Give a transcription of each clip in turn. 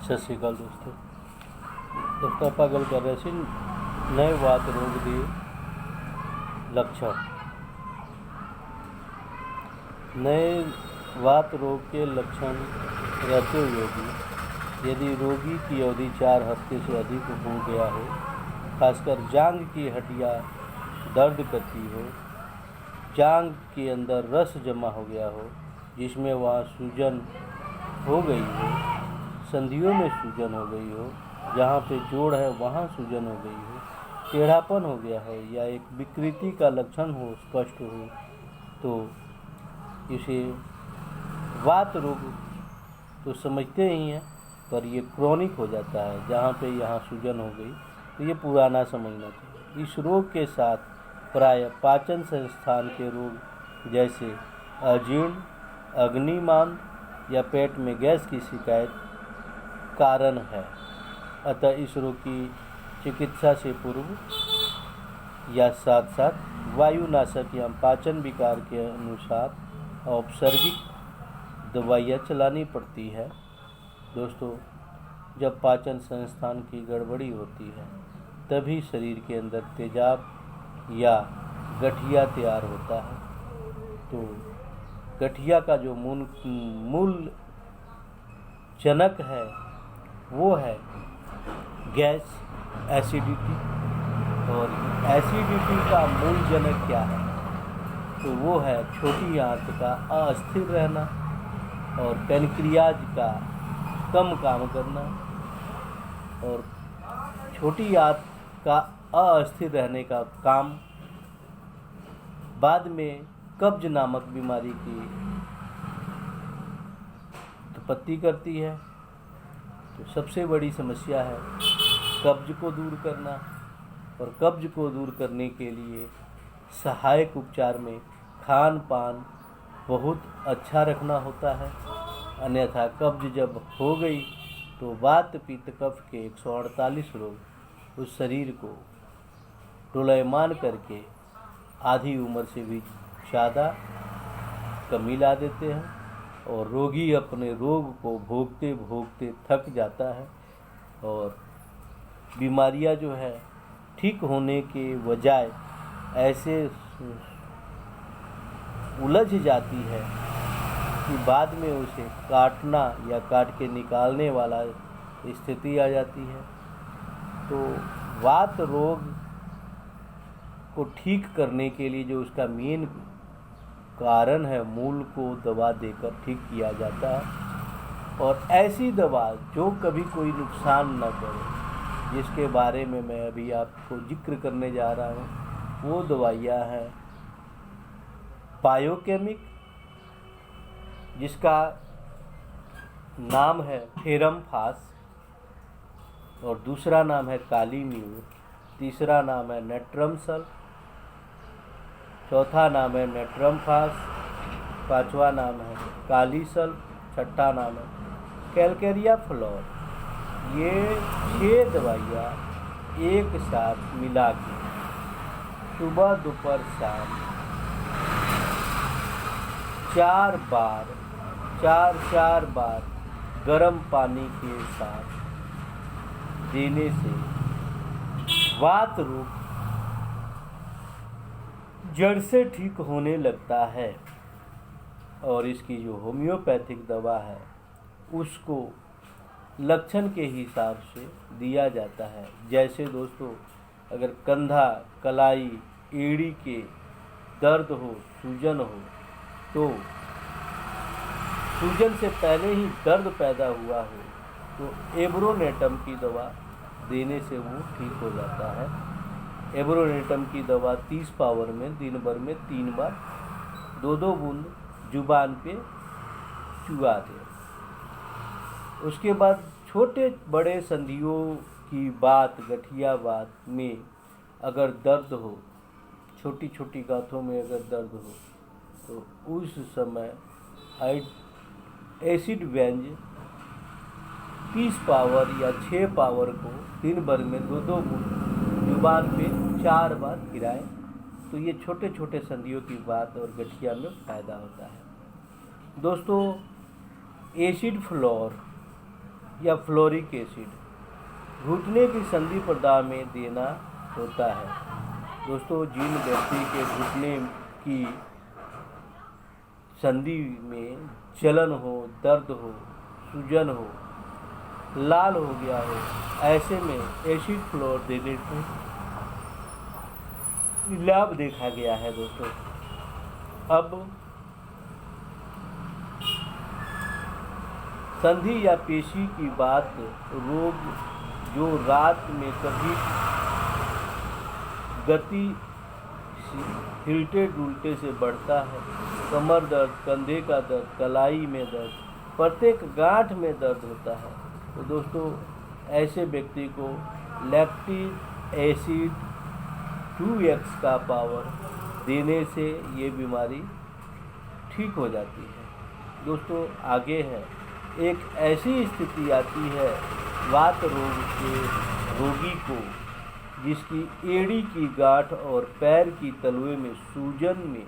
सत श्रीकाल दोस्तों ਆਪਾਂ ਗੱਲ ਕਰ ਰਹੇ ਸੀ नए वात रोग के लक्षण। नए वात रोग के लक्षण रहते हुए भी यदि रोगी की अवधि 4 हफ्ते से अधिक हो गया हो, खासकर जांघ की हड्डियां दर्द करती हो, जांघ के अंदर रस जमा हो गया हो जिसमें वहाँ सूजन हो गई हो, संधियों में सूजन हो गई हो, जहाँ पे जोड़ है वहाँ सूजन हो गई हो, टेढ़ापन हो गया हो या एक विकृति का लक्षण हो, स्पष्ट हो, तो इसे वात रोग तो समझते ही हैं, पर ये क्रोनिक हो जाता है। जहाँ पे यहाँ सूजन हो गई तो ये पुराना समझना चाहिए। इस रोग के साथ प्राय पाचन संस्थान के रोग जैसे अजीर्ण, अग्निमान या पेट में गैस की शिकायत कारण है। अतः इस रोग की चिकित्सा से पूर्व या साथ साथ वायुनाशक या पाचन विकार के अनुसार औपचारिक दवाइयाँ चलानी पड़ती है। दोस्तों, जब पाचन संस्थान की गड़बड़ी होती है तभी शरीर के अंदर तेजाब या गठिया तैयार होता है। तो गठिया का जो मूल जनक है वो है गैस, एसिडिटी। और एसिडिटी का मूल जनक क्या है? तो वो है छोटी आंत का अस्थिर रहना और पैनक्रियाज का कम काम करना। और छोटी आंत का अस्थिर रहने का काम बाद में कब्ज नामक बीमारी की उत्पत्ति करती है। तो सबसे बड़ी समस्या है कब्ज को दूर करना, और कब्ज को दूर करने के लिए सहायक उपचार में खान पान बहुत अच्छा रखना होता है। अन्यथा कब्ज जब हो गई तो वात पित्त कफ के 148 रोग उस शरीर को डोलायमान करके आधी उम्र से भी ज़्यादा कमी ला देते हैं, और रोगी अपने रोग को भोगते भोगते थक जाता है और बीमारियां जो है ठीक होने के बजाय ऐसे उलझ जाती है कि बाद में उसे काटना या काट के निकालने वाला स्थिति आ जाती है। तो वात रोग को ठीक करने के लिए जो उसका मेन कारण है, मूल को दवा देकर ठीक किया जाता है। और ऐसी दवा जो कभी कोई नुकसान न करे, जिसके बारे में मैं अभी आपको जिक्र करने जा रहा हूँ, वो दवाइयाँ हैं बायोकेमिक, जिसका नाम है फेरमफास, और दूसरा नाम है कालीम्यूर, तीसरा नाम है नेट्रमसल, चौथा नाम है नेट्रमफास, पांचवा नाम है कालीसल, छठा नाम है कैलकेरिया फ्लोर। ये 6 दवाइयाँ एक साथ मिला के सुबह दोपहर शाम 4 बार गर्म पानी के साथ देने से वात रोग जड़ से ठीक होने लगता है। और इसकी जो होम्योपैथिक दवा है उसको लक्षण के हिसाब से दिया जाता है। जैसे दोस्तों, अगर कंधा, कलाई, एड़ी के दर्द हो, सूजन हो, तो सूजन से पहले ही दर्द पैदा हुआ हो तो एब्रोनेटम की दवा देने से वो ठीक हो जाता है। एब्रोनेटम की दवा 30 पावर में दिन भर में 3 बार 2-2 बूंद जुबान पे चुआ दें। उसके बाद छोटे बड़े संधियों की बात, गठिया बात में अगर दर्द हो, छोटी छोटी गांठों में अगर दर्द हो, तो उस समय एसिड वेंज 30 पावर या 6 पावर को दिन भर में 2-2 बूंद जुबान पे 4 बार गिराएं, तो ये छोटे छोटे संधियों की बात और गठिया में फ़ायदा होता है। दोस्तों, एसिड फ्लोर या फ्लोरिक एसिड घुटने की संधि प्रदाह में देना होता है। दोस्तों, जिन व्यक्ति के घुटने की संधि में जलन हो, दर्द हो, सूजन हो, लाल हो गया हो, ऐसे में एसिड फ्लोर देने से लाभ देखा गया है। दोस्तों, अब संधि या पेशी की बात, रोग जो रात में कभी गति हिलटे डुलटे से बढ़ता है, कमर दर्द, कंधे का दर्द, कलाई में दर्द, प्रत्येक गांठ में दर्द होता है, तो दोस्तों ऐसे व्यक्ति को लैक्टिक एसिड 2x का पावर देने से ये बीमारी ठीक हो जाती है। दोस्तों, आगे है, एक ऐसी स्थिति आती है वात रोग के रोगी को जिसकी एड़ी की गांठ और पैर की तलवे में सूजन में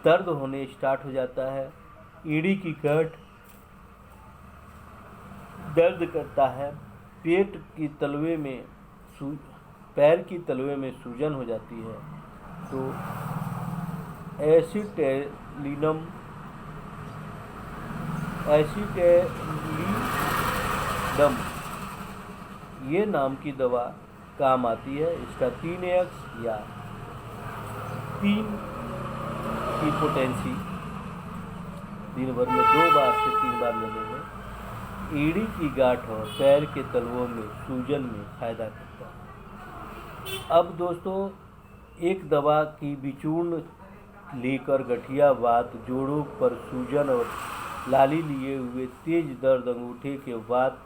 दर्द होने स्टार्ट हो जाता है। एड़ी की गांठ दर्द करता है, पेट की तलवे में पैर की तलवे में सूजन हो जाती है, तो एसिटेलिनम ये नाम की दवा काम आती है। इसका 3x या 3 की पोटेंसी दिन भर में 2 बार से 3 बार लेने में एड़ी की गांठ और पैर के तलवों में सूजन में फायदा करता है। अब दोस्तों, एक दवा की विचूर्ण लेकर गठिया वात, जोड़ों पर सूजन और लाली लिए हुए तेज दर्द, अंगूठे के वात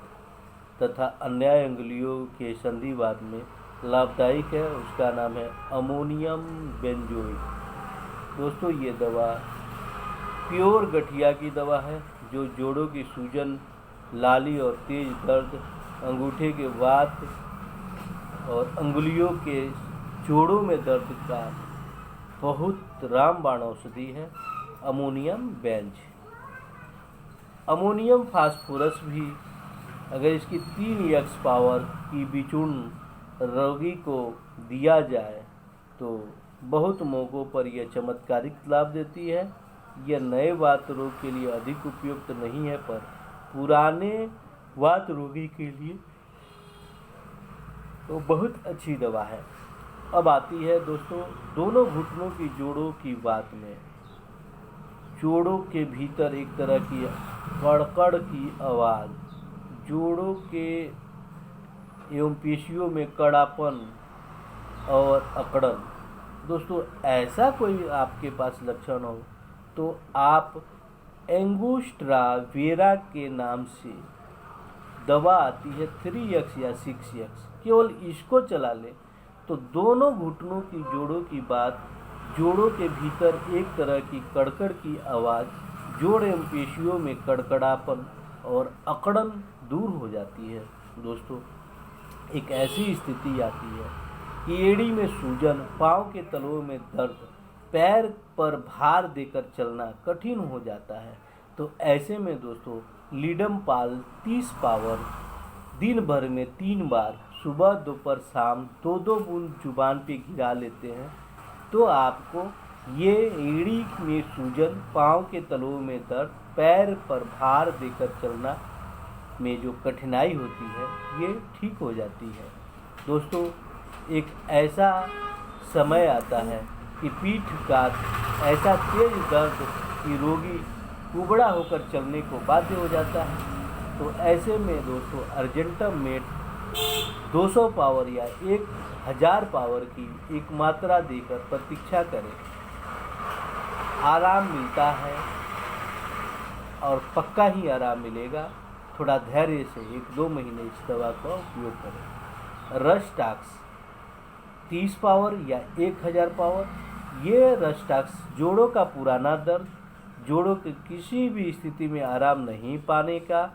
तथा अन्य अंगुलियों के संधिवात में लाभदायक है। उसका नाम है अमोनियम बेंजोइक। दोस्तों, ये दवा प्योर गठिया की दवा है जो जोड़ों की सूजन, लाली और तेज दर्द, अंगूठे के वात और अंगुलियों के जोड़ों में दर्द का बहुत रामबाण औषधि है। अमोनियम बेंज, अमोनियम फास्फोरस भी अगर इसकी 3x पावर की विचूर्ण रोगी को दिया जाए तो बहुत मौक़ों पर यह चमत्कारिक लाभ देती है। यह नए वात रोग के लिए अधिक उपयुक्त नहीं है, पर पुराने वात रोगी के लिए तो बहुत अच्छी दवा है। अब आती है दोस्तों, दोनों घुटनों की जोड़ों की बात में। जोड़ों के भीतर एक तरह की कड़कड़ की आवाज़, जोड़ों के एवं पेशियों में कड़ापन और अकड़न। दोस्तों, ऐसा कोई आपके पास लक्षण हो तो आप एंगोस्ट्रा वेरा के नाम से दवा आती है 3x या 6x, केवल इसको चला लें तो दोनों घुटनों की जोड़ों की बात, जोड़ों के भीतर एक तरह की कड़कड़ की आवाज़, जोड़ एवं पेशियों में कड़कड़ापन और अकड़न दूर हो जाती है। दोस्तों, एक ऐसी स्थिति आती है कि एड़ी में सूजन, पाँव के तलवों में दर्द, पैर पर भार देकर चलना कठिन हो जाता है, तो ऐसे में दोस्तों लीडम पाल 30 पावर दिन भर में 3 बार सुबह, दोपहर, शाम 2-2 बूंद जुबान पे गिरा लेते हैं तो आपको ये एड़ी में सूजन, पाँव के तलवों में दर्द, पैर पर भार देकर चलना में जो कठिनाई होती है ये ठीक हो जाती है। दोस्तों, एक ऐसा समय आता है कि पीठ का ऐसा तेज दर्द कि रोगी उबड़ा होकर चलने को बाध्य हो जाता है, तो ऐसे में दोस्तों अर्जेंटम मेट 200 पावर या 1000 पावर की एक मात्रा देकर प्रतीक्षा करें। आराम मिलता है और पक्का ही आराम मिलेगा। थोड़ा धैर्य से 1-2 महीने इस दवा का उपयोग करें। रस्टाक्स 30 पावर या 1000 पावर, ये रस्टाक्स जोड़ों का पुराना दर्द, जोड़ों की किसी भी स्थिति में आराम नहीं पाने का,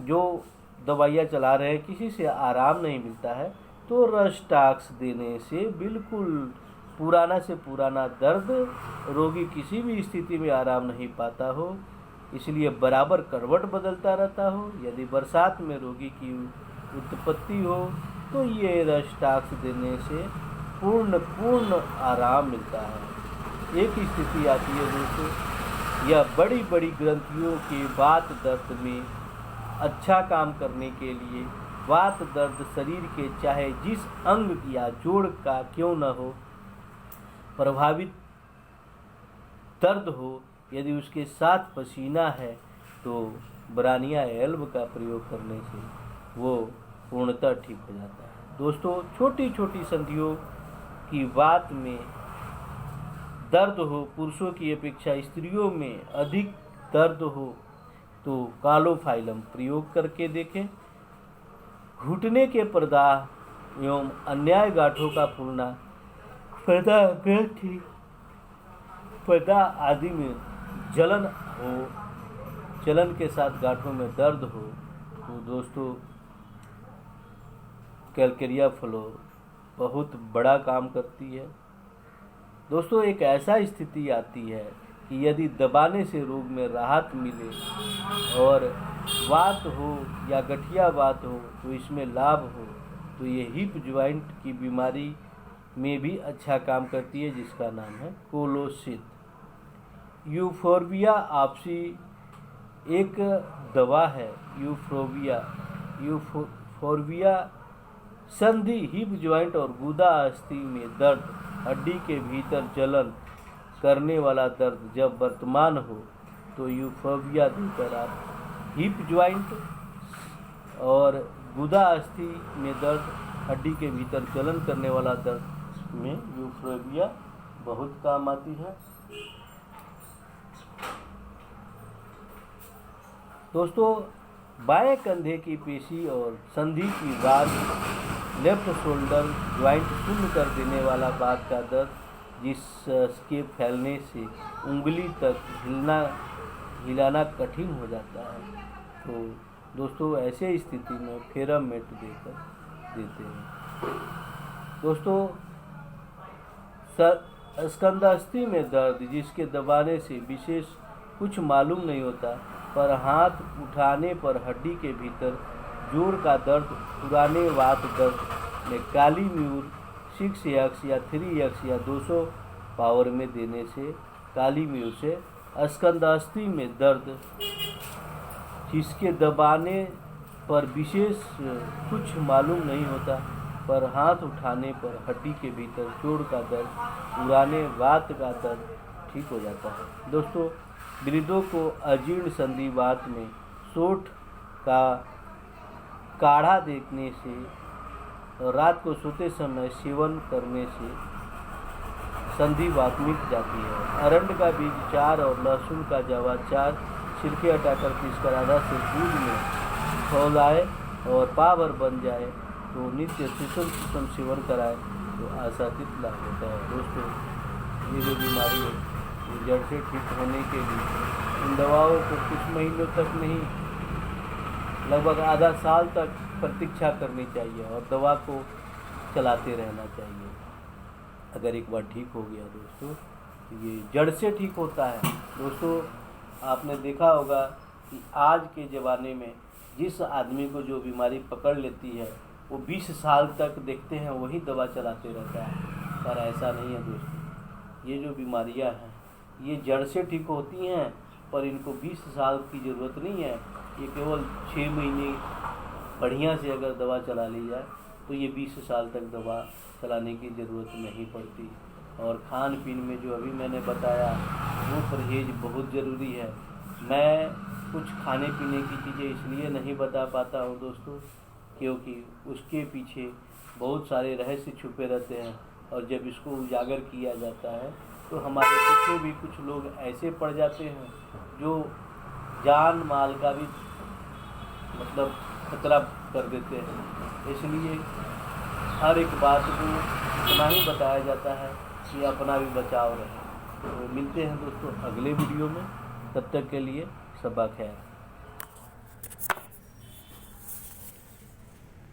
जो दवाइयाँ चला रहे हैं किसी से आराम नहीं मिलता है, तो रस्टाक्स देने से बिल्कुल पुराना से पुराना दर्द, रोगी किसी भी स्थिति में आराम नहीं पाता हो, इसलिए बराबर करवट बदलता रहता हो। यदि बरसात में रोगी की उत्पत्ति हो तो ये रस्टाक्स देने से पूर्ण आराम मिलता है। एक स्थिति आती है दोस्तों, यह बड़ी बड़ी ग्रंथियों के वात दर्द में अच्छा काम करने के लिए वात दर्द शरीर के चाहे जिस अंग या जोड़ का क्यों न हो प्रभावित दर्द हो, यदि उसके साथ पसीना है तो ब्रानिया एल्ब का प्रयोग करने से वो पूर्णतः ठीक हो जाता है। दोस्तों, छोटी छोटी संधियों की बात में दर्द हो, पुरुषों की अपेक्षा स्त्रियों में अधिक दर्द हो तो कालोफाइलम प्रयोग करके देखें। घुटने के प्रदाह एवं अन्याय गांठों का फूलना, प्रदाह आदि में जलन हो, जलन के साथ गांठों में दर्द हो तो दोस्तों कैलकेरिया फ्लोर बहुत बड़ा काम करती है। दोस्तों, एक ऐसा स्थिति आती है कि यदि दबाने से रोग में राहत मिले और वात हो या गठिया वात हो तो इसमें लाभ हो, तो ये हिप ज्वाइंट की बीमारी में भी अच्छा काम करती है, जिसका नाम है कोलोसित। यूफोर्बिया आपसी एक दवा है। यूफोर्बिया संधि, हिप ज्वाइंट और गुदा अस्थि में दर्द, हड्डी के भीतर जलन करने वाला दर्द जब वर्तमान हो तो यूफोर्बिया देकर आप हिप ज्वाइंट और गुदा अस्थि में दर्द, हड्डी के भीतर जलन करने वाला दर्द में यूफोर्बिया बहुत काम आती है। दोस्तों, बाएं कंधे की पेशी और संधि की बात, लेफ्ट शोल्डर ज्वाइंट शून्य कर देने वाला बात का दर्द, जिसके फैलने से उंगली तक हिलाना कठिन हो जाता है, तो दोस्तों ऐसे स्थिति में फेरामेट देते हैं। दोस्तों, स्कंधास्थि में दर्द, जिसके दबाने से विशेष कुछ मालूम नहीं होता, पर हाथ उठाने पर हड्डी के भीतर जोड़ का दर्द, पुराने वात दर्द में काली म्यूर 6x या 3x या 200 पावर में देने से काली म्यूर से स्कंधास्थि में दर्द, जिसके दबाने पर विशेष कुछ मालूम नहीं होता, पर हाथ उठाने पर हड्डी के भीतर जोड़ का दर्द, पुराने वात का दर्द ठीक हो जाता है। दोस्तों, वृद्धों को अजीर्ण संधिवात में सोठ का काढ़ा देखने से और रात को सोते समय सेवन करने से संधिवात मिट जाती है। अरंड का बीज 4 और लहसुन का जवा 4 छिलके हटाकर पीसकर आधा से दूध में खौलाए और पावर बन जाए तो नित्य सुषम सेवन कराए तो आशातीत लाभ होता है। दोस्तों, ये जो बीमारी है जड़ से ठीक होने के लिए इन दवाओं को कुछ महीनों तक नहीं, लगभग आधा साल तक प्रतीक्षा करनी चाहिए और दवा को चलाते रहना चाहिए। अगर एक बार ठीक हो गया दोस्तों, तो ये जड़ से ठीक होता है। दोस्तों, आपने देखा होगा कि आज के ज़माने में जिस आदमी को जो बीमारी पकड़ लेती है वो 20 साल तक देखते हैं वही दवा चलाते रहता है, पर ऐसा नहीं है दोस्तों। ये जो बीमारियां हैं ये जड़ से ठीक होती हैं, पर इनको 20 साल की ज़रूरत नहीं है। ये केवल 6 महीने बढ़िया से अगर दवा चला ली जाए तो ये 20 साल तक दवा चलाने की ज़रूरत नहीं पड़ती। और खान पीन में जो अभी मैंने बताया वो परहेज बहुत ज़रूरी है। मैं कुछ खाने पीने की चीज़ें इसलिए नहीं बता पाता हूँ दोस्तों, क्योंकि उसके पीछे बहुत सारे रहस्य छुपे रहते हैं, और जब इसको उजागर किया जाता है तो हमारे पीछे भी कुछ लोग ऐसे पड़ जाते हैं जो जान माल का भी मतलब खतरा कर देते हैं। इसलिए हर एक बात को इतना ही बताया जाता है कि अपना भी बचाव रहे। तो मिलते हैं दोस्तों अगले वीडियो में, तब तक के लिए सबा खैर।